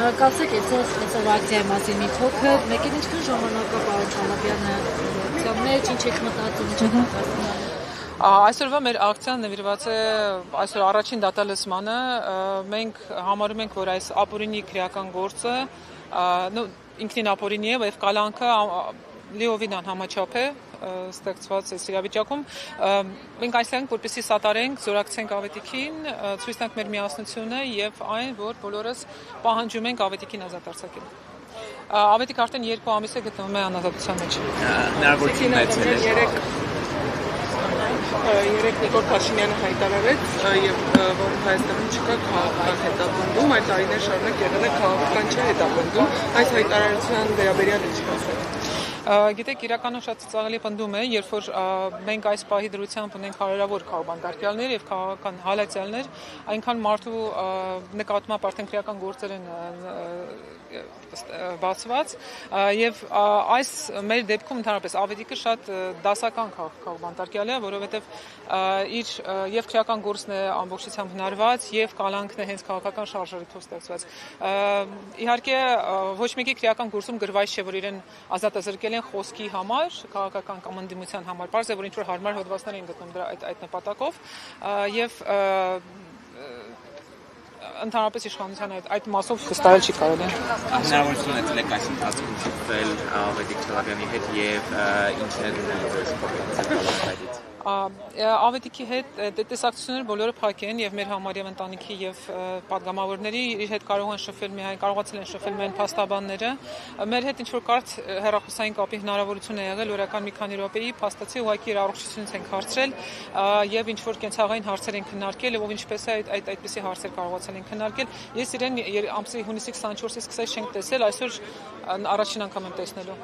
Կապսեք այսօր ակցիայի մասին մի փոքր, մեկին ինչքան ժամանակ է պարոն Չալաբյանը ակցիան մեջ, ինչ եք մտածում, ինչ եք մտածում։ Այսօրվա մեր ակցիան նվիրված է այսօր առաջին դատալսմանը, մենք համարում ենք, որ այս ապօրինի քրեական գործը ինքնին ապօրինի է, եւ կալանքը լիովին անհամաչափ է ստեղծված այս իրավիճակում։ Մենք այստեղ ենք, որպեսզի սատարենք, զորակցենք Ավետիքին, ցույց տանք մեր միասնությունը եւ այն, որ բոլորս պահանջում ենք Ավետիքին ազատ արձակել։ Ավետիք արդեն 2 ամիս է գտնվում է անազատության մեջ։ Հնարավորություն ունեցել Երեք Նիկոլ Փաշինյանը հայտարարեց, եւ որ Հայաստանում չկա քաղաքական հետապնդում, այդ տարիներ շարունակ եղել է քաղաքական չհետապնդում, այս հայտարարության վերաբերյալ ինչ կասեք։ Գիտեք, իրականում շատ ծաղելի պնդում է, երբ որ մենք այս պահի դրությամբ ունենք հարյուրավոր քաղաքական եւ քաղաքական հալածյալներ, այնքան մարդու նկատմամբ արդեն քրեական գործեր են բացված եւ այս մեր դեպքում ընդհանրապես Ավետիքը շատ դասական քաղաքական է, որովհետեւ իր եւ քրեական գործն է ամբողջությամբ հնարված եւ կալանքն է հենց քաղաքական շարժարիթով ստեղծված։ Իհարկե ոչ մեկի քրեական գործում գրված չէ, որ իրեն ազատազրկել են խոսքի համար, քաղաքական կամ ընդդիմության համար, բարձր է, որ ինչ-որ հարմար հոդվածներ են գտնում դրա այդ նպատակով եւ ընդհանրապես իշխանության այդ մասով վստահել չի կարելի։ Հնարավորություն ունեցել այս ընթացքում շփվել Ավետիք Չալաբյանի հետ եւ ինչ է դուրս Ավետիքի հետ տեսակցությունները բոլորը փակ են եւ մեր համար եւ ընտանիքի եւ պատգամավորների իր հետ կարող են շփվել միայն կարողացել են շփվել միայն փաստաբանները մեր հետ ինչ որ կարճ հեռախոսային կապի հնարավորություն է եղել օրական մի քանի րոպեի փաստացի ուղղակի իր առողջությունից ենք հարցրել եւ ինչ որ կենցաղային հարցեր են քննարկել եւ ով ինչպես է այդպիսի հարցեր կարողացել են քննարկել ես իրեն ամսի հունիսի 24-ից սկսած չենք տեսել այսօր առաջին անգամ եմ տեսնելու